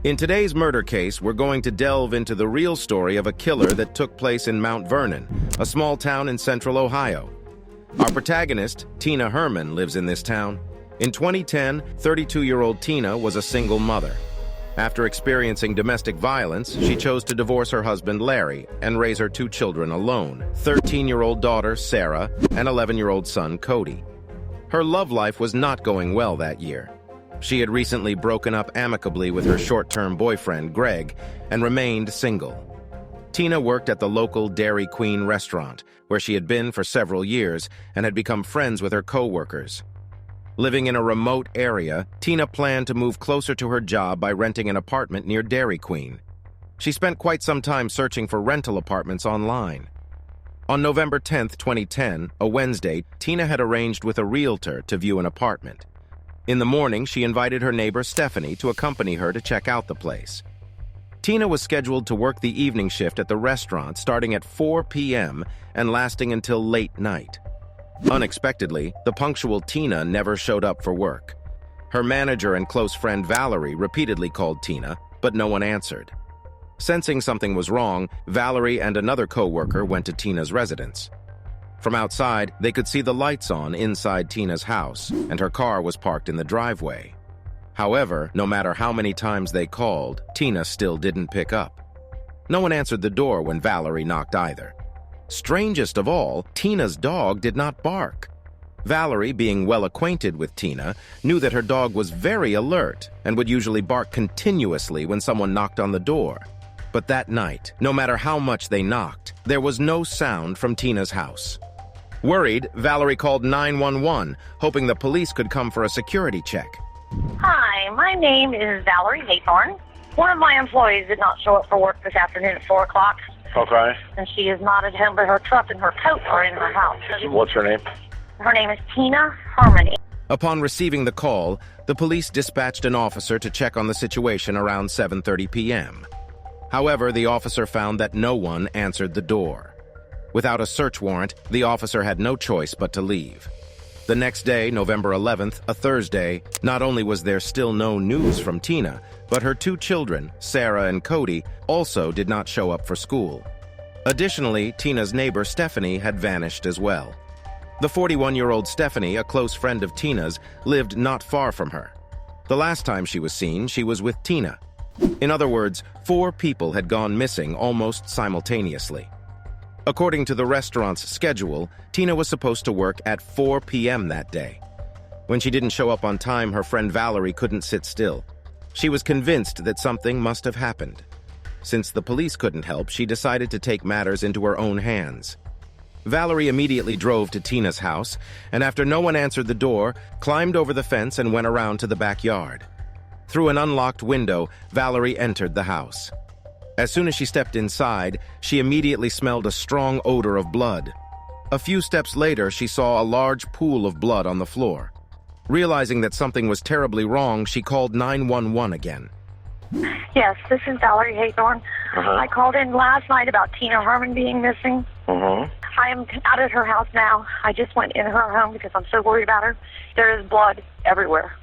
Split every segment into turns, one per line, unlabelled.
In today's murder case, we're going to delve into the real story of a killer that took place in Mount Vernon, a small town in central Ohio. Our protagonist, Tina Herrmann, lives in this town. In 2010, 32-year-old Tina was a single mother. After experiencing domestic violence, she chose to divorce her husband, Larry, and raise her two children alone, 13-year-old daughter, Sarah, and 11-year-old son, Kody. Her love life was not going well that year. She had recently broken up amicably with her short-term boyfriend, Greg, and remained single. Tina worked at the local Dairy Queen restaurant, where she had been for several years and had become friends with her co-workers. Living in a remote area, Tina planned to move closer to her job by renting an apartment near Dairy Queen. She spent quite some time searching for rental apartments online. On November 10, 2010, a Wednesday, Tina had arranged with a realtor to view an apartment. In the morning, she invited her neighbor Stephanie to accompany her to check out the place. Tina was scheduled to work the evening shift at the restaurant starting at 4 p.m. and lasting until late night. Unexpectedly, the punctual Tina never showed up for work. Her manager and close friend Valerie repeatedly called Tina, but no one answered. Sensing something was wrong, Valerie and another co-worker went to Tina's residence. From outside, they could see the lights on inside Tina's house, and her car was parked in the driveway. However, no matter how many times they called, Tina still didn't pick up. No one answered the door when Valerie knocked either. Strangest of all, Tina's dog did not bark. Valerie, being well acquainted with Tina, knew that her dog was very alert and would usually bark continuously when someone knocked on the door. But that night, no matter how much they knocked, there was no sound from Tina's house. Worried, Valerie called 911, hoping the police could come for a security check.
Hi, my name is Valerie Haythorne. One of my employees did not show up for work this afternoon at 4 o'clock.
Okay.
And she is not at home, but her truck and her coat are in her house.
What's her name?
Her name is Tina Herrmann.
Upon receiving the call, the police dispatched an officer to check on the situation around 7:30 p.m. However, the officer found that no one answered the door. Without a search warrant, the officer had no choice but to leave. The next day, November 11th, a Thursday, not only was there still no news from Tina, but her two children, Sarah and Kody, also did not show up for school. Additionally, Tina's neighbor Stephanie had vanished as well. The 41-year-old Stephanie, a close friend of Tina's, lived not far from her. The last time she was seen, she was with Tina. In other words, 4 people had gone missing almost simultaneously. According to the restaurant's schedule, Tina was supposed to work at 4 p.m. that day. When she didn't show up on time, her friend Valerie couldn't sit still. She was convinced that something must have happened. Since the police couldn't help, she decided to take matters into her own hands. Valerie immediately drove to Tina's house, and after no one answered the door, climbed over the fence and went around to the backyard. Through an unlocked window, Valerie entered the house. As soon as she stepped inside, she immediately smelled a strong odor of blood. A few steps later, she saw a large pool of blood on the floor. Realizing that something was terribly wrong, she called 911 again.
Yes, this is Valerie Haythorne. I called in last night about Tina Herrmann being missing. I am out at her house now. I just went in her home because I'm so worried about her. There is blood everywhere.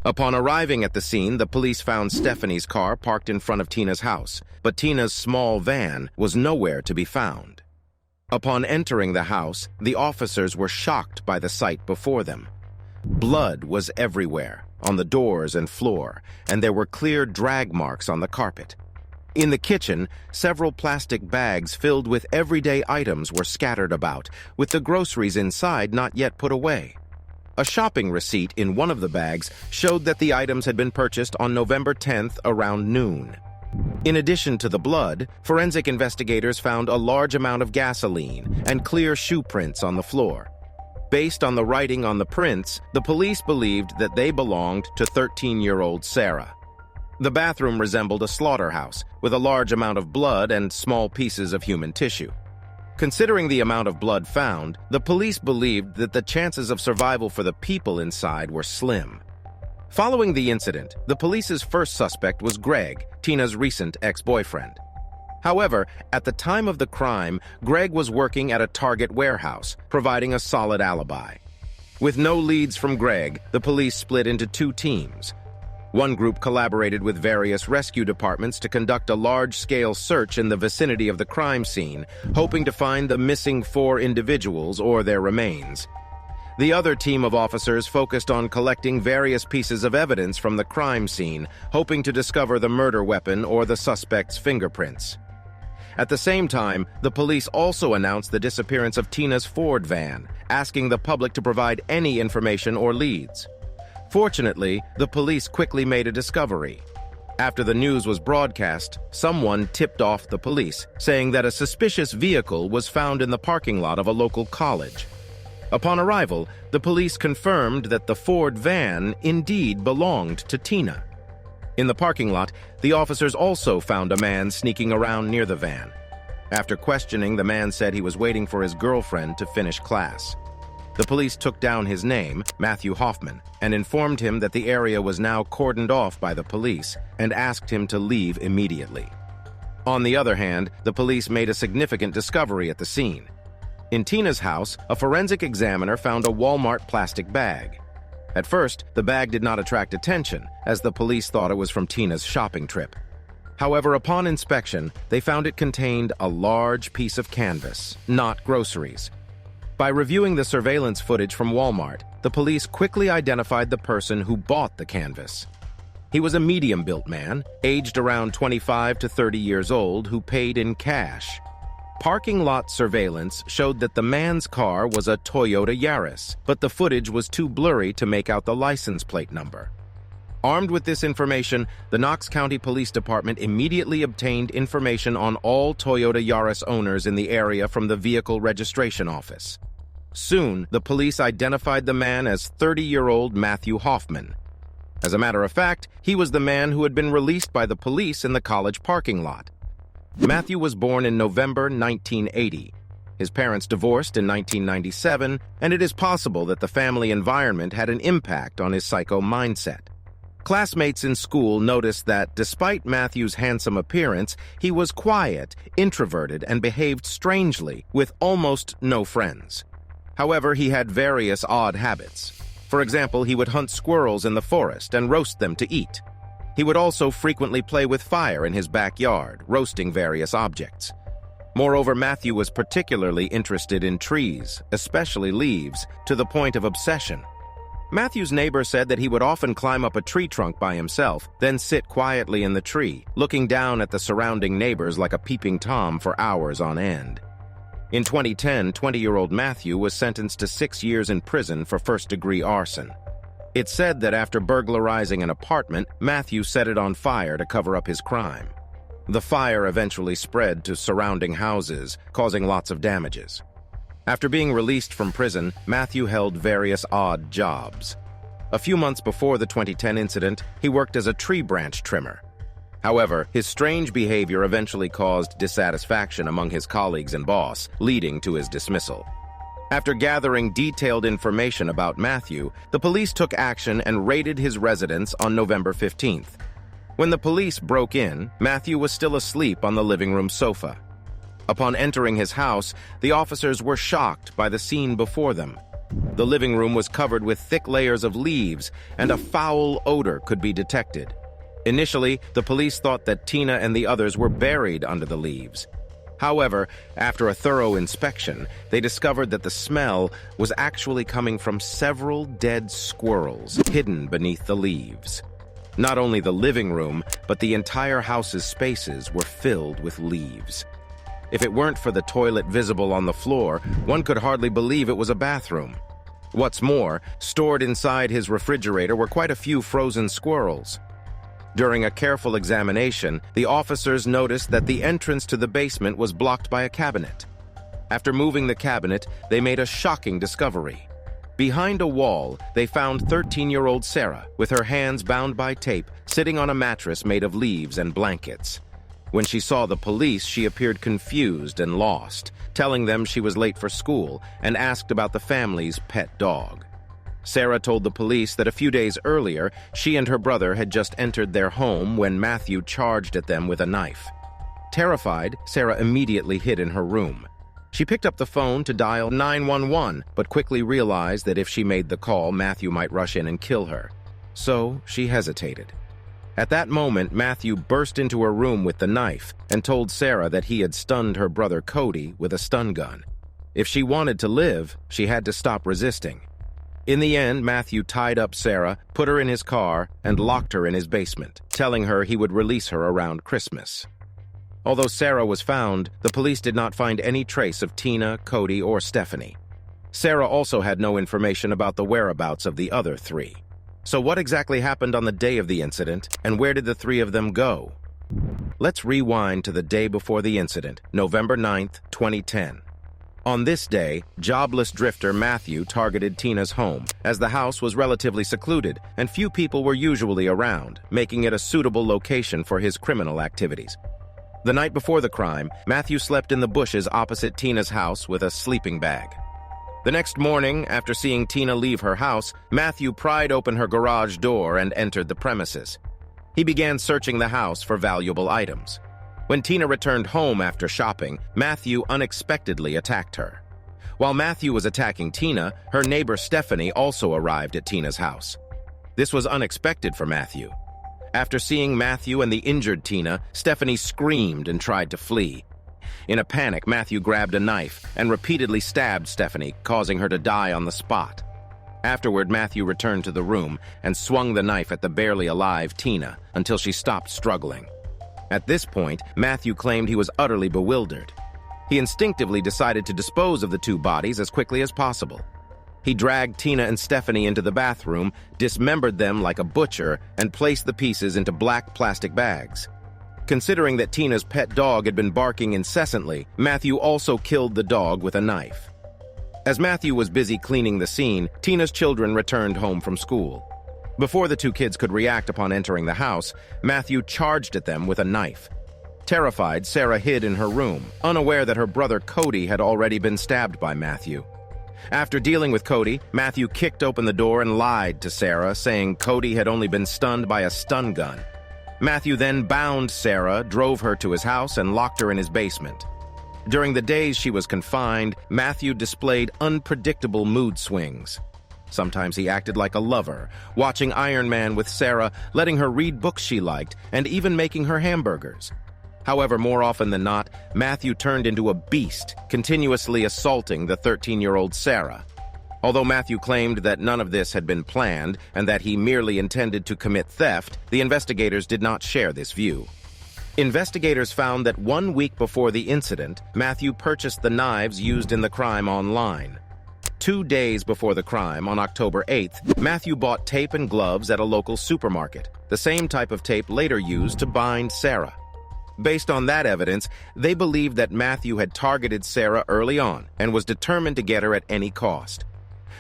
Upon arriving at the scene, the police found Stephanie's car parked in front of Tina's house, but Tina's small van was nowhere to be found. Upon entering the house, the officers were shocked by the sight before them. Blood was everywhere, on the doors and floor, and there were clear drag marks on the carpet. In the kitchen, several plastic bags filled with everyday items were scattered about, with the groceries inside not yet put away. A shopping receipt in one of the bags showed that the items had been purchased on November 10th around noon. In addition to the blood, forensic investigators found a large amount of gasoline and clear shoe prints on the floor. Based on the writing on the prints, the police believed that they belonged to 13-year-old Sarah. The bathroom resembled a slaughterhouse, with a large amount of blood and small pieces of human tissue. Considering the amount of blood found, the police believed that the chances of survival for the people inside were slim. Following the incident, the police's first suspect was Greg, Tina's recent ex-boyfriend. However, at the time of the crime, Greg was working at a Target warehouse, providing a solid alibi. With no leads from Greg, the police split into 2 teams. One group collaborated with various rescue departments to conduct a large-scale search in the vicinity of the crime scene, hoping to find the missing 4 individuals or their remains. The other team of officers focused on collecting various pieces of evidence from the crime scene, hoping to discover the murder weapon or the suspect's fingerprints. At the same time, the police also announced the disappearance of Tina's Ford van, asking the public to provide any information or leads. Fortunately, the police quickly made a discovery. After the news was broadcast, someone tipped off the police, saying that a suspicious vehicle was found in the parking lot of a local college. Upon arrival, the police confirmed that the Ford van indeed belonged to Tina. In the parking lot, the officers also found a man sneaking around near the van. After questioning, the man said he was waiting for his girlfriend to finish class. The police took down his name, Matthew Hoffman, and informed him that the area was now cordoned off by the police and asked him to leave immediately. On the other hand, the police made a significant discovery at the scene. In Tina's house, a forensic examiner found a Walmart plastic bag. At first, the bag did not attract attention, as the police thought it was from Tina's shopping trip. However, upon inspection, they found it contained a large piece of canvas, not groceries. By reviewing the surveillance footage from Walmart, the police quickly identified the person who bought the canvas. He was a medium-built man, aged around 25 to 30 years old, who paid in cash. Parking lot surveillance showed that the man's car was a Toyota Yaris, but the footage was too blurry to make out the license plate number. Armed with this information, the Knox County Police Department immediately obtained information on all Toyota Yaris owners in the area from the vehicle registration office. Soon, the police identified the man as 30-year-old Matthew Hoffman. As a matter of fact, he was the man who had been released by the police in the college parking lot. Matthew was born in November 1980. His parents divorced in 1997, and it is possible that the family environment had an impact on his psycho mindset. Classmates in school noticed that, despite Matthew's handsome appearance, he was quiet, introverted, and behaved strangely, with almost no friends. However, he had various odd habits. For example, he would hunt squirrels in the forest and roast them to eat. He would also frequently play with fire in his backyard, roasting various objects. Moreover, Matthew was particularly interested in trees, especially leaves, to the point of obsession. Matthew's neighbor said that he would often climb up a tree trunk by himself, then sit quietly in the tree, looking down at the surrounding neighbors like a peeping Tom for hours on end. In 2010, 20-year-old Matthew was sentenced to 6 years in prison for first-degree arson. It's said that after burglarizing an apartment, Matthew set it on fire to cover up his crime. The fire eventually spread to surrounding houses, causing lots of damages. After being released from prison, Matthew held various odd jobs. A few months before the 2010 incident, he worked as a tree branch trimmer. However, his strange behavior eventually caused dissatisfaction among his colleagues and boss, leading to his dismissal. After gathering detailed information about Matthew, the police took action and raided his residence on November 15th. When the police broke in, Matthew was still asleep on the living room sofa. Upon entering his house, the officers were shocked by the scene before them. The living room was covered with thick layers of leaves, and a foul odor could be detected. Initially, the police thought that Tina and the others were buried under the leaves. However, after a thorough inspection, they discovered that the smell was actually coming from several dead squirrels hidden beneath the leaves. Not only the living room, but the entire house's spaces were filled with leaves. If it weren't for the toilet visible on the floor, one could hardly believe it was a bathroom. What's more, stored inside his refrigerator were quite a few frozen squirrels. During a careful examination, the officers noticed that the entrance to the basement was blocked by a cabinet. After moving the cabinet, they made a shocking discovery. Behind a wall, they found 13-year-old Sarah, with her hands bound by tape, sitting on a mattress made of leaves and blankets. When she saw the police, she appeared confused and lost, telling them she was late for school and asked about the family's pet dog. Sarah told the police that a few days earlier, she and her brother had just entered their home when Matthew charged at them with a knife. Terrified, Sarah immediately hid in her room. She picked up the phone to dial 911, but quickly realized that if she made the call, Matthew might rush in and kill her. So she hesitated. At that moment, Matthew burst into her room with the knife and told Sarah that he had stunned her brother Kody with a stun gun. If she wanted to live, she had to stop resisting. In the end, Matthew tied up Sarah, put her in his car, and locked her in his basement, telling her he would release her around Christmas. Although Sarah was found, the police did not find any trace of Tina, Kody, or Stephanie. Sarah also had no information about the whereabouts of the other three. So what exactly happened on the day of the incident, and where did the three of them go? Let's rewind to the day before the incident, November 9th, 2010. On this day, jobless drifter Matthew targeted Tina's home, as the house was relatively secluded and few people were usually around, making it a suitable location for his criminal activities. The night before the crime, Matthew slept in the bushes opposite Tina's house with a sleeping bag. The next morning, after seeing Tina leave her house, Matthew pried open her garage door and entered the premises. He began searching the house for valuable items. When Tina returned home after shopping, Matthew unexpectedly attacked her. While Matthew was attacking Tina, her neighbor Stephanie also arrived at Tina's house. This was unexpected for Matthew. After seeing Matthew and the injured Tina, Stephanie screamed and tried to flee. In a panic, Matthew grabbed a knife and repeatedly stabbed Stephanie, causing her to die on the spot. Afterward, Matthew returned to the room and swung the knife at the barely alive Tina until she stopped struggling. At this point, Matthew claimed he was utterly bewildered. He instinctively decided to dispose of the two bodies as quickly as possible. He dragged Tina and Stephanie into the bathroom, dismembered them like a butcher, and placed the pieces into black plastic bags. Considering that Tina's pet dog had been barking incessantly, Matthew also killed the dog with a knife. As Matthew was busy cleaning the scene, Tina's children returned home from school. Before the two kids could react upon entering the house, Matthew charged at them with a knife. Terrified, Sarah hid in her room, unaware that her brother Kody had already been stabbed by Matthew. After dealing with Kody, Matthew kicked open the door and lied to Sarah, saying Kody had only been stunned by a stun gun. Matthew then bound Sarah, drove her to his house, and locked her in his basement. During the days she was confined, Matthew displayed unpredictable mood swings. Sometimes he acted like a lover, watching Iron Man with Sarah, letting her read books she liked, and even making her hamburgers. However, more often than not, Matthew turned into a beast, continuously assaulting the 13-year-old Sarah. Although Matthew claimed that none of this had been planned and that he merely intended to commit theft, the investigators did not share this view. Investigators found that 1 week before the incident, Matthew purchased the knives used in the crime online. 2 days before the crime, on October 8th, Matthew bought tape and gloves at a local supermarket, the same type of tape later used to bind Sarah. Based on that evidence, they believed that Matthew had targeted Sarah early on and was determined to get her at any cost.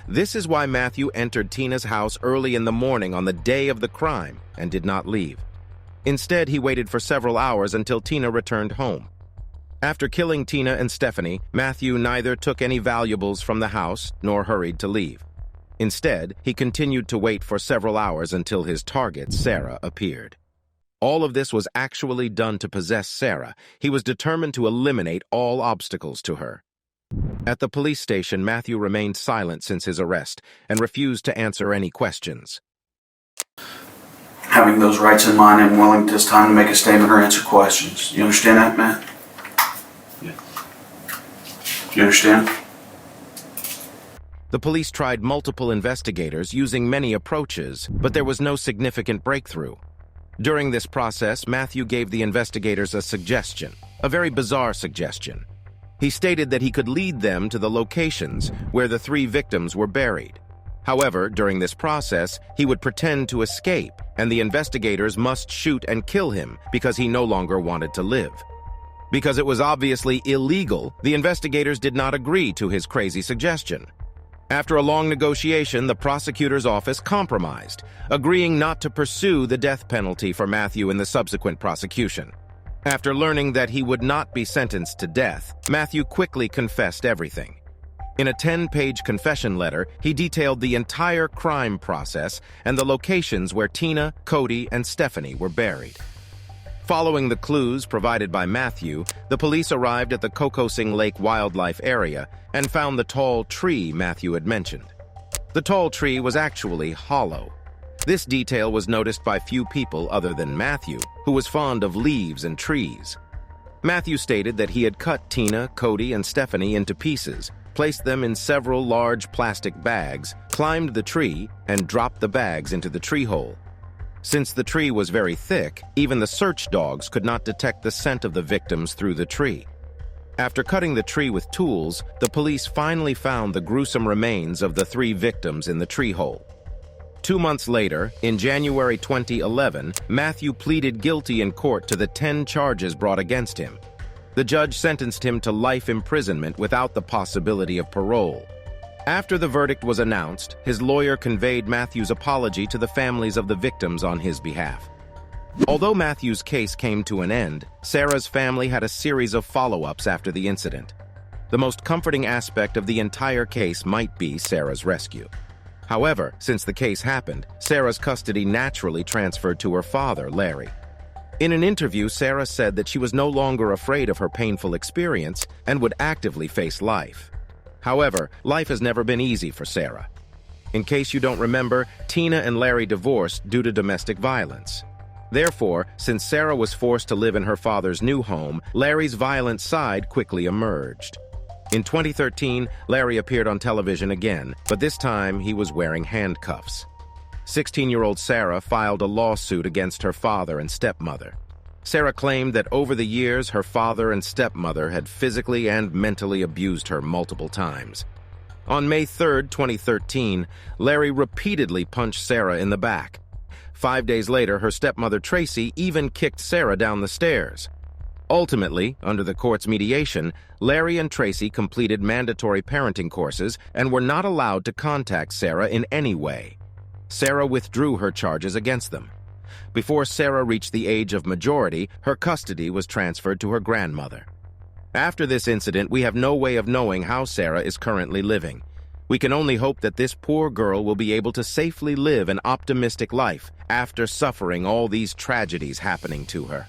This is why Matthew entered Tina's house early in the morning on the day of the crime and did not leave. Instead, he waited for several hours until Tina returned home. After killing Tina and Stephanie, Matthew neither took any valuables from the house nor hurried to leave. Instead, he continued to wait for several hours until his target, Sarah, appeared. All of this was actually done to possess Sarah. He was determined to eliminate all obstacles to her. At the police station, Matthew remained silent since his arrest and refused to answer any questions.
Having those rights in mind, I'm willing at this time to make a statement or answer questions. You understand that, Matt? Yeah. You understand?
The police tried multiple investigators using many approaches, but there was no significant breakthrough. During this process, Matthew gave the investigators a suggestion, a very bizarre suggestion. He stated that he could lead them to the locations where the 3 victims were buried. However, during this process, he would pretend to escape, and the investigators must shoot and kill him because he no longer wanted to live. Because it was obviously illegal, the investigators did not agree to his crazy suggestion. After a long negotiation, the prosecutor's office compromised, agreeing not to pursue the death penalty for Matthew in the subsequent prosecution. After learning that he would not be sentenced to death, Matthew quickly confessed everything. In a 10-page confession letter, he detailed the entire crime process and the locations where Tina, Kody, and Stephanie were buried. Following the clues provided by Matthew, the police arrived at the Kokosing Lake Wildlife Area and found the tall tree Matthew had mentioned. The tall tree was actually hollow. This detail was noticed by few people other than Matthew, who was fond of leaves and trees. Matthew stated that he had cut Tina, Kody, and Stephanie into pieces, placed them in several large plastic bags, climbed the tree, and dropped the bags into the tree hole. Since the tree was very thick, even the search dogs could not detect the scent of the victims through the tree. After cutting the tree with tools, the police finally found the gruesome remains of the 3 victims in the tree hole. 2 months later, in January 2011, Matthew pleaded guilty in court to the 10 charges brought against him. The judge sentenced him to life imprisonment without the possibility of parole. After the verdict was announced, his lawyer conveyed Matthew's apology to the families of the victims on his behalf. Although Matthew's case came to an end, Sarah's family had a series of follow-ups after the incident. The most comforting aspect of the entire case might be Sarah's rescue. However, since the case happened, Sarah's custody naturally transferred to her father, Larry. In an interview, Sarah said that she was no longer afraid of her painful experience and would actively face life. However, life has never been easy for Sarah. In case you don't remember, Tina and Larry divorced due to domestic violence. Therefore, since Sarah was forced to live in her father's new home, Larry's violent side quickly emerged. In 2013, Larry appeared on television again, but this time he was wearing handcuffs. 16-year-old Sarah filed a lawsuit against her father and stepmother. Sarah claimed that over the years, her father and stepmother had physically and mentally abused her multiple times. On May 3, 2013, Larry repeatedly punched Sarah in the back. 5 days later, her stepmother Tracy even kicked Sarah down the stairs. Ultimately, under the court's mediation, Larry and Tracy completed mandatory parenting courses and were not allowed to contact Sarah in any way. Sarah withdrew her charges against them. Before Sarah reached the age of majority, her custody was transferred to her grandmother. After this incident, we have no way of knowing how Sarah is currently living. We can only hope that this poor girl will be able to safely live an optimistic life after suffering all these tragedies happening to her.